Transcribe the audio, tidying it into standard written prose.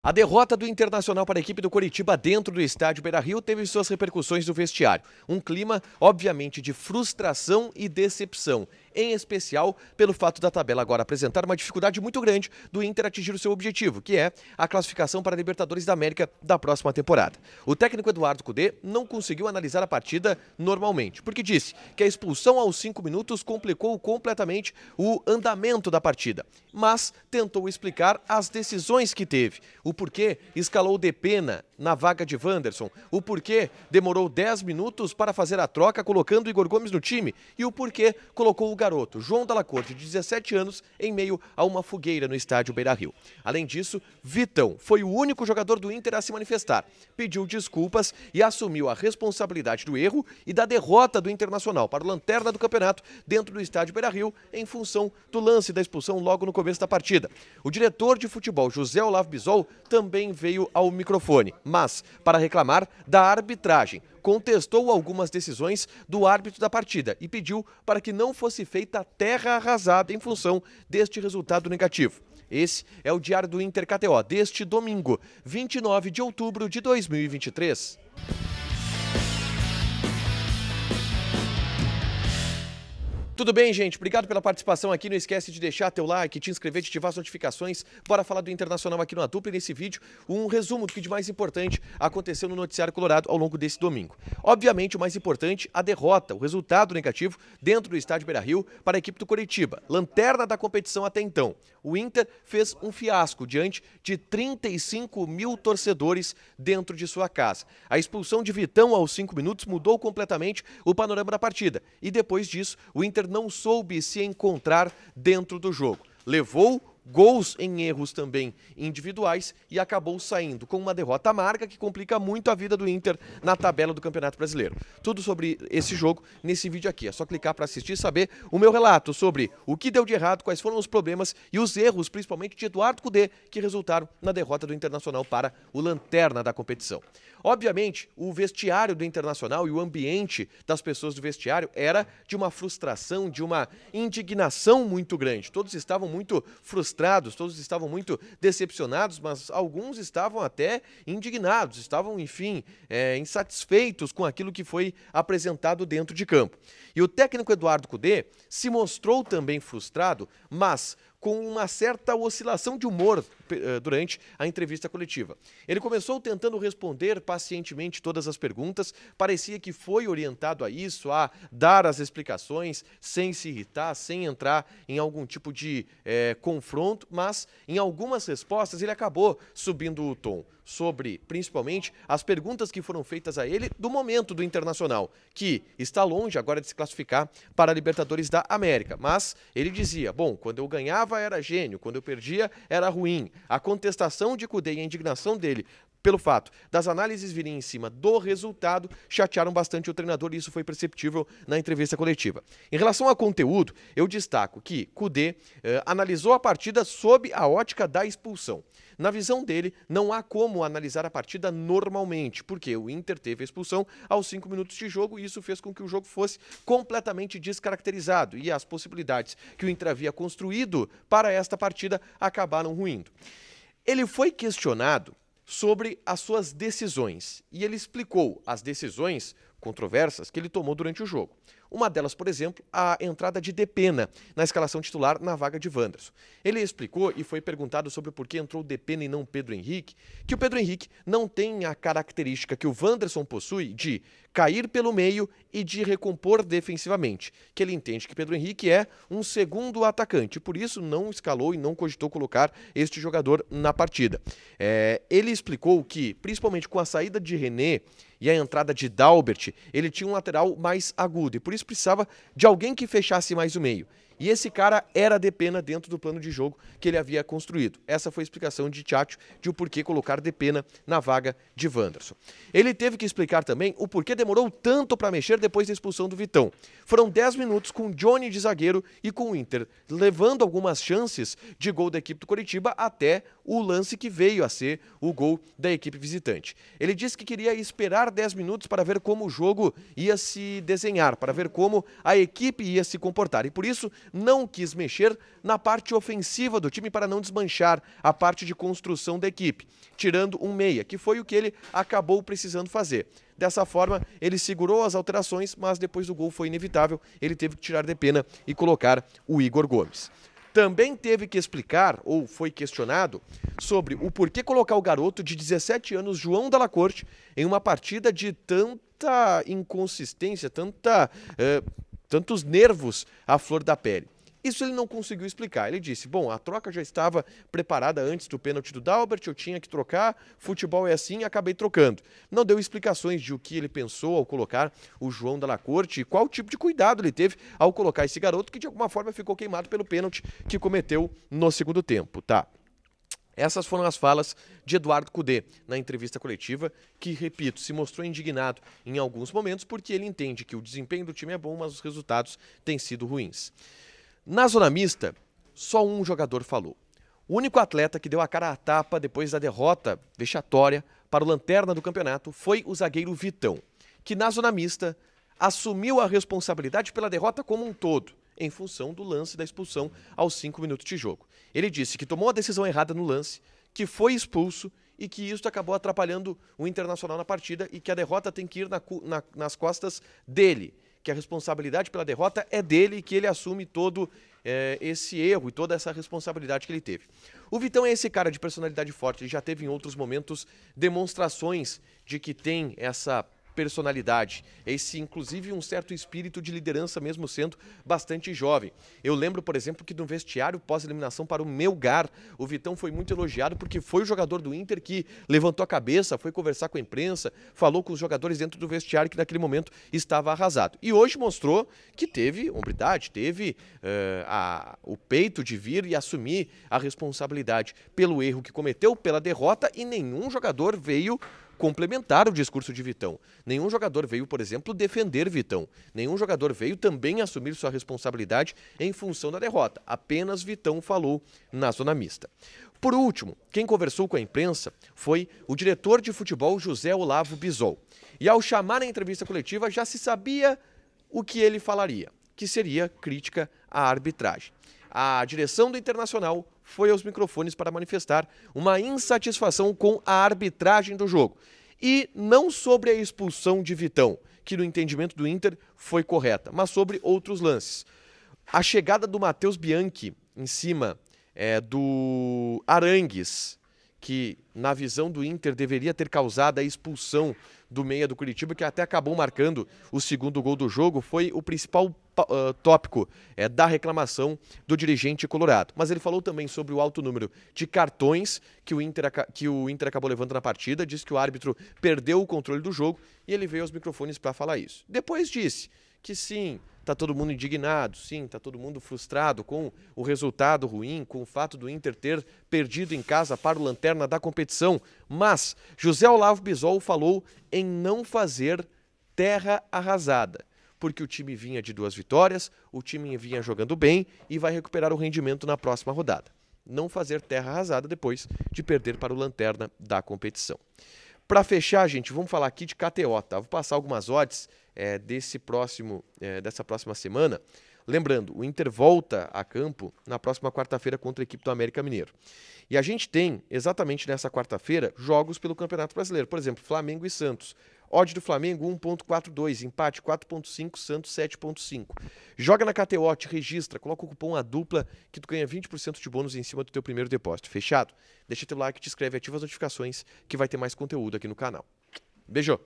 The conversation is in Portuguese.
A derrota do Internacional para a equipe do Coritiba dentro do estádio Beira-Rio teve suas repercussões no vestiário. Um clima, obviamente, de frustração e decepção, em especial pelo fato da tabela agora apresentar uma dificuldade muito grande do Inter atingir o seu objetivo, que é a classificação para a Libertadores da América da próxima temporada. O técnico Eduardo Cudê não conseguiu analisar a partida normalmente, porque disse que a expulsão aos 5 minutos complicou completamente o andamento da partida, mas tentou explicar as decisões que teve. O porquê escalou Depena na vaga de Wanderson, o porquê demorou 10 minutos para fazer a troca colocando Igor Gomes no time e o porquê colocou o garoto João Dalla Corte, de 17 anos, em meio a uma fogueira no estádio Beira-Rio. Além disso, Vitão foi o único jogador do Inter a se manifestar, pediu desculpas e assumiu a responsabilidade do erro e da derrota do Internacional para o lanterna do campeonato dentro do estádio Beira-Rio em função do lance da expulsão logo no começo da partida. O diretor de futebol, José Olavo Bisol, também veio ao microfone, mas para reclamar da arbitragem. Contestou algumas decisões do árbitro da partida e pediu para que não fosse feita terra arrasada em função deste resultado negativo. Esse é o Diário do Inter KTO deste domingo, 29 de outubro de 2023. Tudo bem, gente? Obrigado pela participação aqui. Não esquece de deixar teu like, te inscrever, de ativar as notificações. Bora falar do Internacional aqui no A Dupla e nesse vídeo um resumo do que de mais importante aconteceu no noticiário colorado ao longo desse domingo. Obviamente, o mais importante, a derrota, o resultado negativo dentro do estádio Beira-Rio para a equipe do Coritiba. Lanterna da competição até então. O Inter fez um fiasco diante de 35 mil torcedores dentro de sua casa. A expulsão de Vitão aos 5 minutos mudou completamente o panorama da partida. E depois disso, o Inter não soube se encontrar dentro do jogo. Levou gols em erros também individuais e acabou saindo com uma derrota amarga que complica muito a vida do Inter na tabela do Campeonato Brasileiro. Tudo sobre esse jogo nesse vídeo aqui. É só clicar para assistir e saber o meu relato sobre o que deu de errado, quais foram os problemas e os erros, principalmente de Eduardo Cudê, que resultaram na derrota do Internacional para o lanterna da competição. Obviamente, o vestiário do Internacional e o ambiente das pessoas do vestiário era de uma frustração, de uma indignação muito grande. Todos estavam muito frustrados, todos estavam muito decepcionados, mas alguns estavam até indignados, estavam, enfim, insatisfeitos com aquilo que foi apresentado dentro de campo. E o técnico Eduardo Cudê se mostrou também frustrado, mas com uma certa oscilação de humor durante a entrevista coletiva. Ele começou tentando responder pacientemente todas as perguntas, parecia que foi orientado a isso, a dar as explicações, sem se irritar, sem entrar em algum tipo de confronto, mas em algumas respostas ele acabou subindo o tom sobre, principalmente, as perguntas que foram feitas a ele do momento do Internacional, que está longe agora de se classificar para a Libertadores da América. Mas ele dizia, bom, quando eu ganhava era gênio, quando eu perdia era ruim. A contestação de Cudê e a indignação dele pelo fato das análises virem em cima do resultado, chatearam bastante o treinador e isso foi perceptível na entrevista coletiva. Em relação ao conteúdo, eu destaco que Cudê analisou a partida sob a ótica da expulsão. Na visão dele, não há como analisar a partida normalmente, porque o Inter teve a expulsão aos 5 minutos de jogo e isso fez com que o jogo fosse completamente descaracterizado e as possibilidades que o Inter havia construído para esta partida acabaram ruindo. Ele foi questionado sobre as suas decisões e ele explicou as decisões controversas que ele tomou durante o jogo. Uma delas, por exemplo, a entrada de Depena na escalação titular na vaga de Wanderson. Ele explicou e foi perguntado sobre por que entrou Depena e não Pedro Henrique, que o Pedro Henrique não tem a característica que o Wanderson possui de cair pelo meio e de recompor defensivamente, que ele entende que Pedro Henrique é um segundo atacante, por isso não escalou e não cogitou colocar este jogador na partida. Ele explicou que, principalmente com a saída de René e a entrada de Dalbert, ele tinha um lateral mais agudo e por isso precisava de alguém que fechasse mais o meio. E esse cara era Depena dentro do plano de jogo que ele havia construído. Essa foi a explicação de Tchatcho de o porquê colocar Depena na vaga de Wanderson. Ele teve que explicar também o porquê demorou tanto para mexer depois da expulsão do Vitão. Foram 10 minutos com Johnny de zagueiro e com o Inter levando algumas chances de gol da equipe do Coritiba até o lance que veio a ser o gol da equipe visitante. Ele disse que queria esperar 10 minutos para ver como o jogo ia se desenhar, para ver como a equipe ia se comportar. E por isso não quis mexer na parte ofensiva do time para não desmanchar a parte de construção da equipe, tirando um meia, que foi o que ele acabou precisando fazer. Dessa forma, ele segurou as alterações, mas depois do gol foi inevitável, ele teve que tirar de pena e colocar o Igor Gomes. Também teve que explicar, ou foi questionado, sobre o porquê colocar o garoto de 17 anos, João Dalla Corte, em uma partida de tanta inconsistência, tantos nervos à flor da pele. Isso ele não conseguiu explicar. Ele disse, bom, a troca já estava preparada antes do pênalti do Dalbert, eu tinha que trocar, futebol é assim, acabei trocando. Não deu explicações de o que ele pensou ao colocar o João Dalla Corte e qual tipo de cuidado ele teve ao colocar esse garoto que de alguma forma ficou queimado pelo pênalti que cometeu no segundo tempo, tá? Essas foram as falas de Eduardo Cudê na entrevista coletiva, que, repito, se mostrou indignado em alguns momentos porque ele entende que o desempenho do time é bom, mas os resultados têm sido ruins. Na zona mista, só um jogador falou. O único atleta que deu a cara à tapa depois da derrota vexatória para o lanterna do campeonato foi o zagueiro Vitão, que na zona mista assumiu a responsabilidade pela derrota como um todo, em função do lance da expulsão aos 5 minutos de jogo. Ele disse que tomou a decisão errada no lance, que foi expulso e que isso acabou atrapalhando o Internacional na partida e que a derrota tem que ir nas costas dele, que a responsabilidade pela derrota é dele e que ele assume todo esse erro e toda essa responsabilidade que ele teve. O Vitão é esse cara de personalidade forte, ele já teve em outros momentos demonstrações de que tem essa personalidade, inclusive um certo espírito de liderança mesmo sendo bastante jovem. Eu lembro, por exemplo, que no vestiário pós-eliminação para o Melgar, o Vitão foi muito elogiado porque foi o jogador do Inter que levantou a cabeça, foi conversar com a imprensa, falou com os jogadores dentro do vestiário que naquele momento estava arrasado. E hoje mostrou que teve hombridade, teve o peito de vir e assumir a responsabilidade pelo erro que cometeu, pela derrota, e nenhum jogador veio complementar o discurso de Vitão. Nenhum jogador veio, por exemplo, defender Vitão. Nenhum jogador veio também assumir sua responsabilidade em função da derrota. Apenas Vitão falou na zona mista. Por último, quem conversou com a imprensa foi o diretor de futebol José Olavo Bisol. E ao chamar a entrevista coletiva já se sabia o que ele falaria, que seria crítica à arbitragem. A direção do Internacional foi aos microfones para manifestar uma insatisfação com a arbitragem do jogo. E não sobre a expulsão de Vitão, que no entendimento do Inter foi correta, mas sobre outros lances. A chegada do Matheus Bianchi em cima do Arangues, que na visão do Inter deveria ter causado a expulsão do meia do Curitiba, que até acabou marcando o segundo gol do jogo, foi o principal tópico da reclamação do dirigente colorado. Mas ele falou também sobre o alto número de cartões que o Inter acabou levando na partida, disse que o árbitro perdeu o controle do jogo e ele veio aos microfones para falar isso. Depois disse que sim, está todo mundo indignado, sim, está todo mundo frustrado com o resultado ruim, com o fato do Inter ter perdido em casa para o lanterna da competição, mas José Olavo Bisol falou em não fazer terra arrasada, porque o time vinha de 2 vitórias, o time vinha jogando bem e vai recuperar o rendimento na próxima rodada. Não fazer terra arrasada depois de perder para o lanterna da competição. Para fechar, gente, vamos falar aqui de KTO, tá? Vou passar algumas odds dessa próxima semana. Lembrando, o Inter volta a campo na próxima quarta-feira contra a equipe do América Mineiro. E a gente tem, exatamente nessa quarta-feira, jogos pelo Campeonato Brasileiro. Por exemplo, Flamengo e Santos. Odd do Flamengo 1.42, empate 4.5, Santos 7.5. Joga na KTO, te registra, coloca o cupom A Dupla que tu ganha 20% de bônus em cima do teu primeiro depósito. Fechado? Deixa teu like, te inscreve, ativa as notificações que vai ter mais conteúdo aqui no canal. Beijo!